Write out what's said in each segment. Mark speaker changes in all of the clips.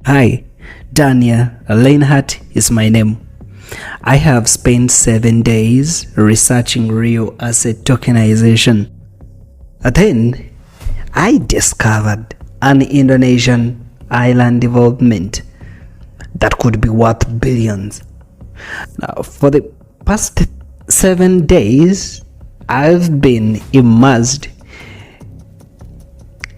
Speaker 1: Hi, Daniel Leinhardt is my name. I have spent 7 days researching real asset tokenization. Then, I discovered an Indonesian island development that could be worth billions. Now, for the past 7 days, I've been immersed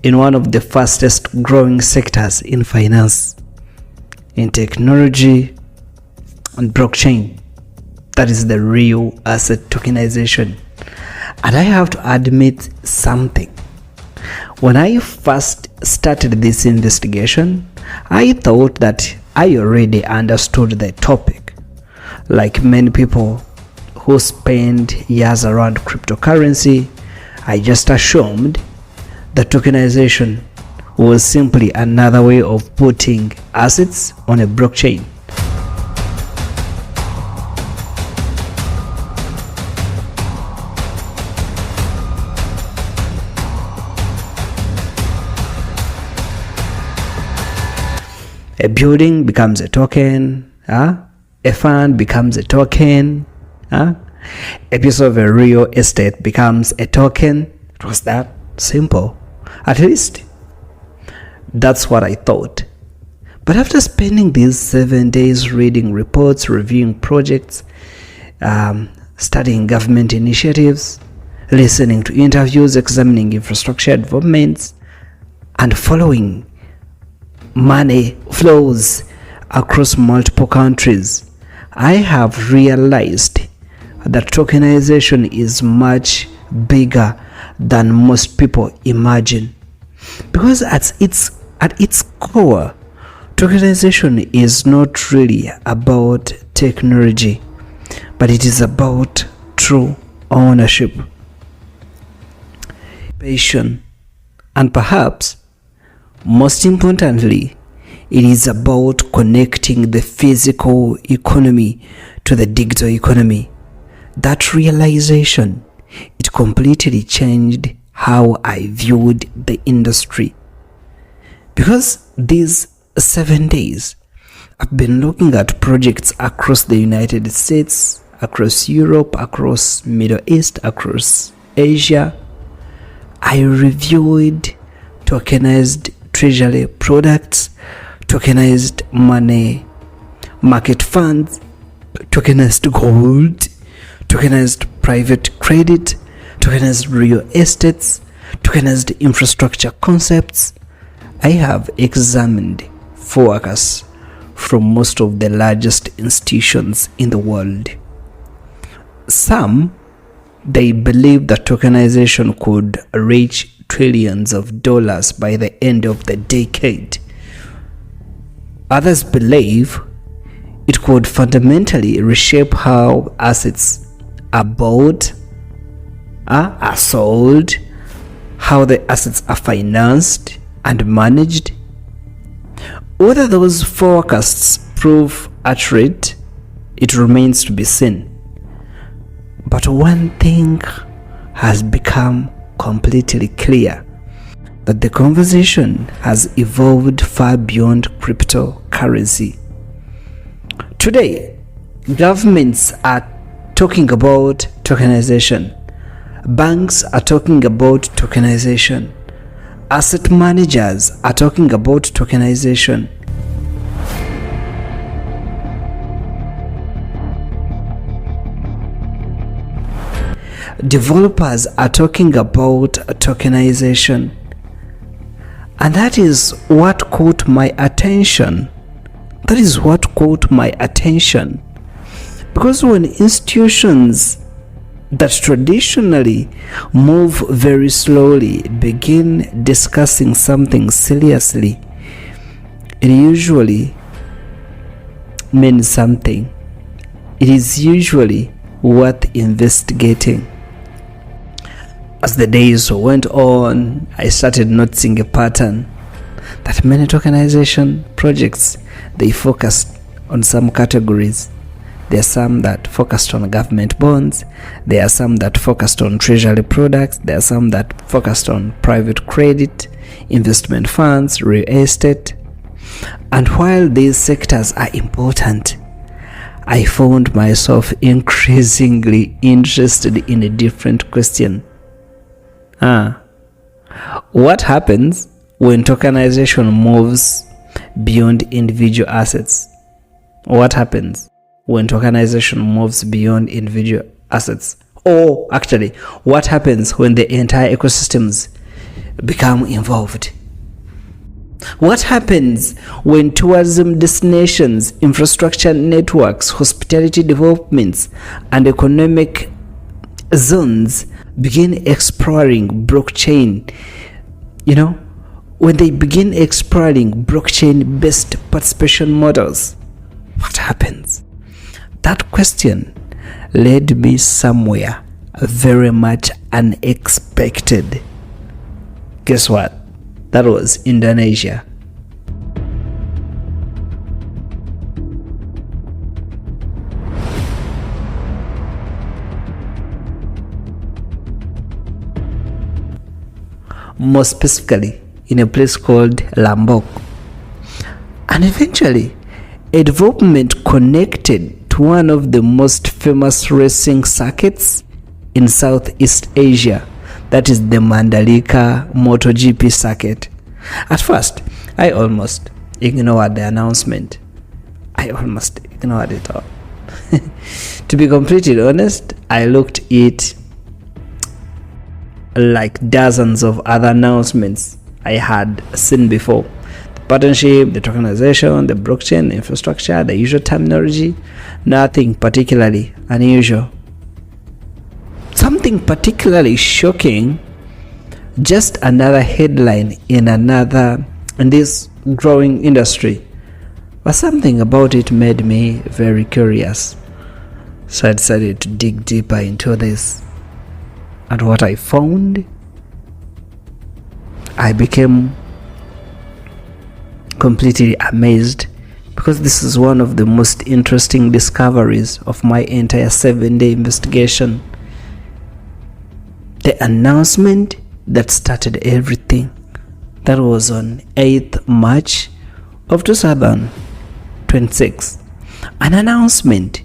Speaker 1: in one of the fastest growing sectors in finance, in technology, and blockchain. That is the real asset tokenization. And I have to admit something. When I first started this investigation, I thought that I already understood the topic. Like many people who spend years around cryptocurrency, I just assumed that tokenization was simply another way of putting assets on a blockchain. A building becomes a token, a fund becomes a token, a piece of a real estate becomes a token. It was that simple. At least, that's what I thought. But after spending these 7 days reading reports, reviewing projects, studying government initiatives, listening to interviews, examining infrastructure developments, and following money flows across multiple countries, I have realized that tokenization is much bigger than most people imagine. Because at its core, tokenization is not really about technology, but it is about true ownership, passion, and perhaps most importantly, it is about connecting the physical economy to the digital economy. That realization, it completely changed how I viewed the industry. Because these 7 days, I've been looking at projects across the United States, across Europe, across Middle East, across Asia. I reviewed tokenized treasury products, tokenized money market funds, tokenized gold, tokenized private credit, tokenized real estates, tokenized infrastructure concepts. I have examined forecasts from most of the largest institutions in the world. Some, they believe that tokenization could reach trillions of dollars by the end of the decade. Others believe it could fundamentally reshape how assets are bought, are sold, how the assets are financed and managed. Whether those forecasts prove accurate, it remains to be seen. But one thing has become completely clear, that the conversation has evolved far beyond cryptocurrency. Today, governments are talking about tokenization. Banks are talking about tokenization. Asset managers are talking about tokenization. Developers are talking about tokenization. And that is what caught my attention. Because when institutions that traditionally move very slowly begin discussing something seriously, it usually means something. It is usually worth investigating. As the days went on, I started noticing a pattern that many tokenization projects, they focused on some categories. There are some that focused on government bonds. There are some that focused on treasury products. There are some that focused on private credit, investment funds, real estate. And while these sectors are important, I found myself increasingly interested in a different question. What happens when tokenization moves beyond individual assets? What happens when tokenization moves beyond individual assets? Or actually, what happens when the entire ecosystems become involved? What happens when tourism destinations, infrastructure networks, hospitality developments, and economic zones begin exploring blockchain? When they begin exploring blockchain-based participation models, what happens? That question led me somewhere very much unexpected. Guess what? That was Indonesia. More specifically, in a place called Lombok. And eventually, a development connected to one of the most famous racing circuits in Southeast Asia, that is the Mandalika MotoGP circuit. At first, I almost ignored the announcement. I almost ignored it all. To be completely honest, I looked at it like dozens of other announcements I had seen before. The partnership, the tokenization, the blockchain, the infrastructure, the usual terminology, nothing particularly unusual. Something particularly shocking, just another headline in this growing industry. But something about it made me very curious. So I decided to dig deeper into this. And what I found, I became completely amazed, because this is one of the most interesting discoveries of my entire 7-day investigation. The announcement that started everything, that was on 8th March of 2026. An announcement.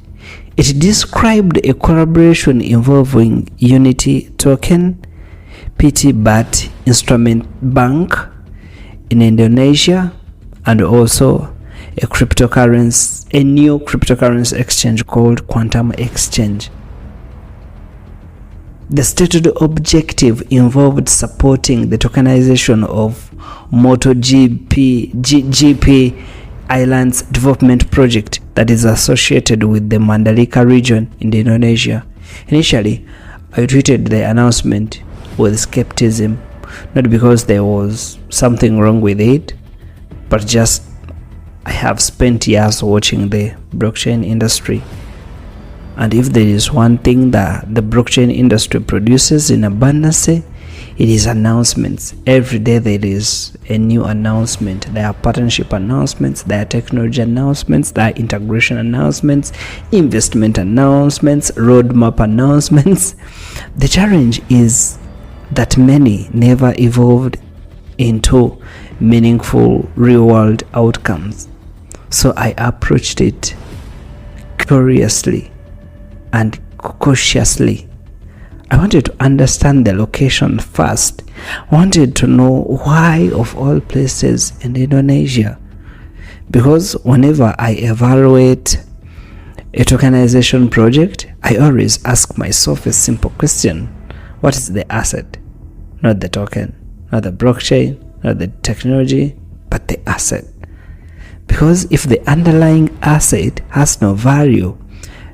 Speaker 1: It described a collaboration involving Unity Token, PT Bat Instrument Bank in Indonesia, and also a new cryptocurrency exchange called Quantum Exchange. The stated objective involved supporting the tokenization of MotoGP Islands development project that is associated with the Mandalika region in Indonesia. Initially, I tweeted the announcement with skepticism, not because there was something wrong with it, but just I have spent years watching the blockchain industry. And if there is one thing that the blockchain industry produces in abundance, it is announcements. Every day there is a new announcement. There are partnership announcements, there are technology announcements, there are integration announcements, investment announcements, roadmap announcements. The challenge is that many never evolved into meaningful real-world outcomes. So I approached it curiously and cautiously. I wanted to understand the location first. I wanted to know why of all places in Indonesia. Because whenever I evaluate a tokenization project, I always ask myself a simple question. What is the asset? Not the token, not the blockchain, not the technology, but the asset. Because if the underlying asset has no value,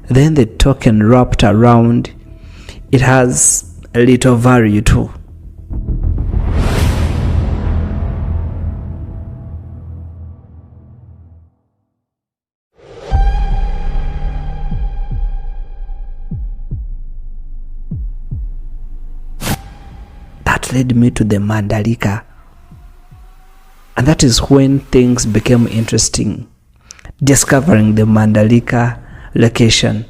Speaker 1: then the token wrapped around it has a little value too. That led me to the Mandalika. And that is when things became interesting. Discovering the Mandalika location.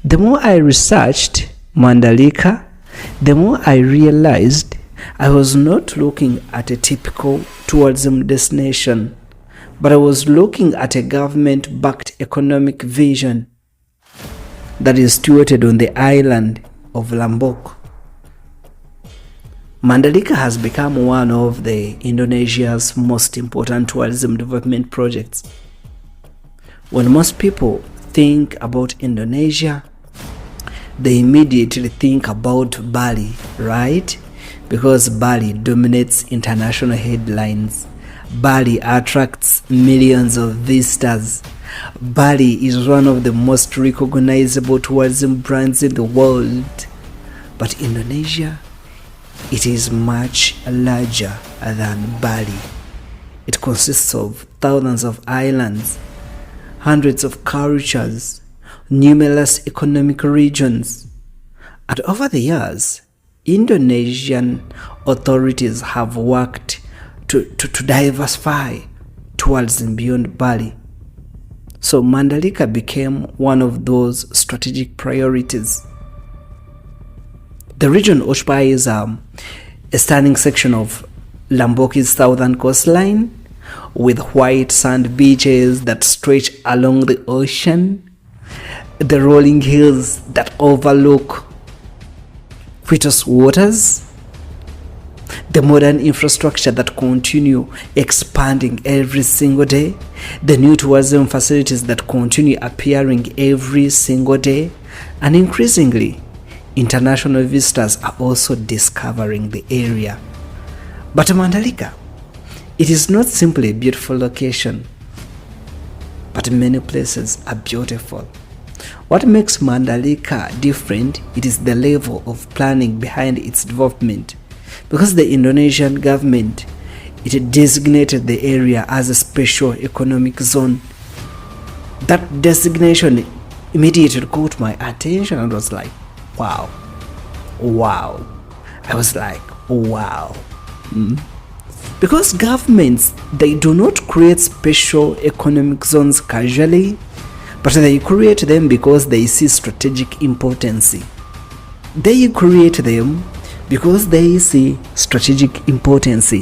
Speaker 1: The more I researched Mandalika, the more I realized I was not looking at a typical tourism destination, but I was looking at a government-backed economic vision that is situated on the island of Lombok. Mandalika has become one of the Indonesia's most important tourism development projects. When most people think about Indonesia, they immediately think about Bali, right? Because Bali dominates international headlines. Bali attracts millions of visitors. Bali is one of the most recognizable tourism brands in the world. But Indonesia, it is much larger than Bali. It consists of thousands of islands, hundreds of cultures, numerous economic regions. And over the years, Indonesian authorities have worked to diversify tourism beyond Bali. So Mandalika became one of those strategic priorities. The region occupies a stunning section of Lombok's southern coastline with white sand beaches that stretch along the ocean, the rolling hills that overlook Quito's waters, the modern infrastructure that continue expanding every single day, the new tourism facilities that continue appearing every single day, and increasingly, international visitors are also discovering the area. But Mandalika, it is not simply a beautiful location, but many places are beautiful. What makes Mandalika different, it is the level of planning behind its development. Because the Indonesian government, it designated the area as a special economic zone. That designation immediately caught my attention and was like, wow. I was like, wow. Because governments, they do not create special economic zones casually, but they create them because they see strategic importance. They create them because they see strategic importance.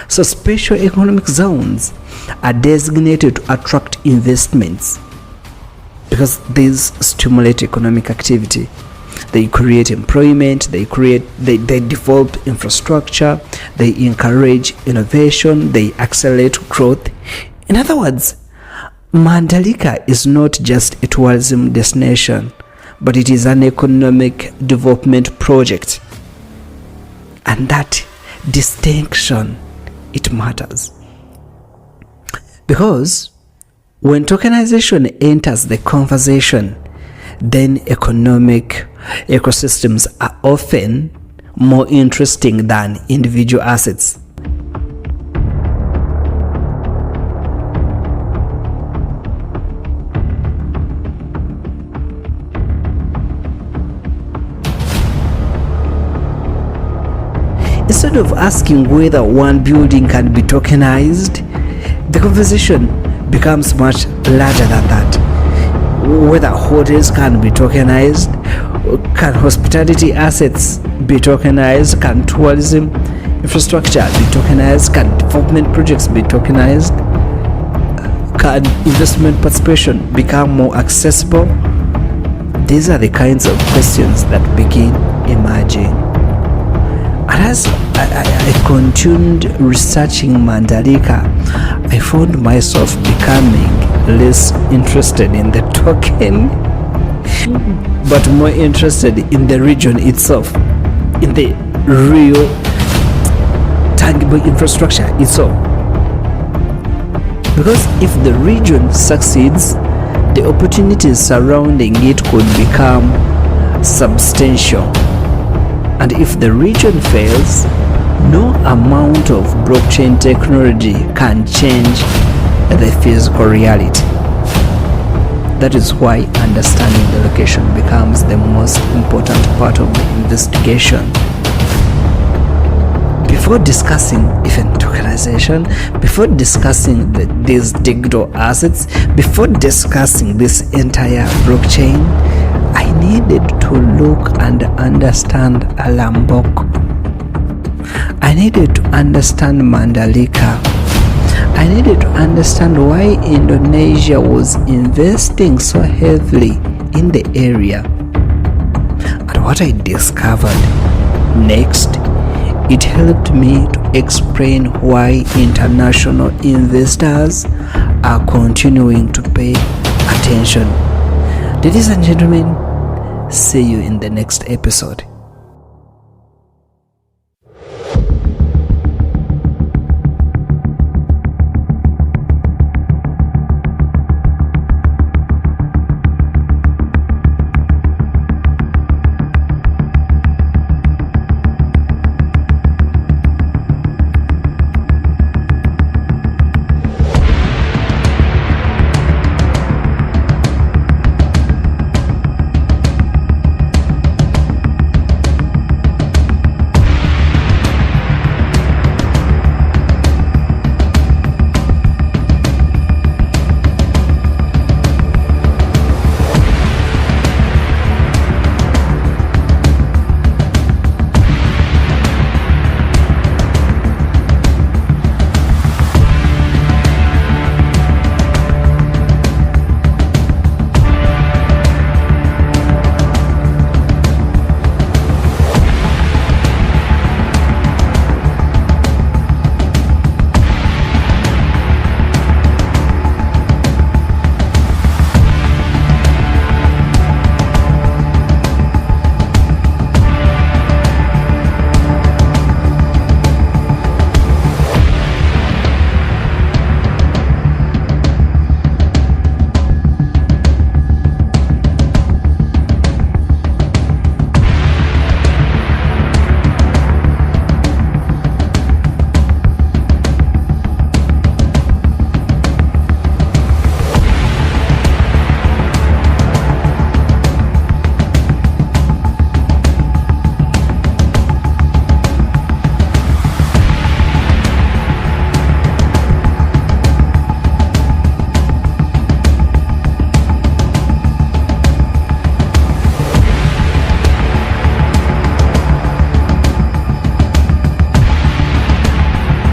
Speaker 1: So special economic zones are designated to attract investments because these stimulate economic activity. They create employment, they develop infrastructure, they encourage innovation, they accelerate growth. In other words, Mandalika is not just a tourism destination, but it is an economic development project. And that distinction, it matters. Because when tokenization enters the conversation, then economic ecosystems are often more interesting than individual assets. Instead of asking whether one building can be tokenized, the conversation becomes much larger than that. Whether hotels can be tokenized, can hospitality assets be tokenized, can tourism infrastructure be tokenized, can development projects be tokenized, can investment participation become more accessible? These are the kinds of questions that begin emerging. And as I continued researching Mandalika, I found myself becoming less interested in the token, but more interested in the region itself, in the real tangible infrastructure itself. Because if the region succeeds, the opportunities surrounding it could become substantial. And if the region fails, no amount of blockchain technology can change the physical reality. That is why understanding the location becomes the most important part of the investigation. Before discussing even tokenization, before discussing these digital assets, before discussing this entire blockchain, I needed to look and understand Lombok. I needed to understand Mandalika. I needed to understand why Indonesia was investing so heavily in the area. And what I discovered next, it helped me to explain why international investors are continuing to pay attention. Ladies and gentlemen, see you in the next episode.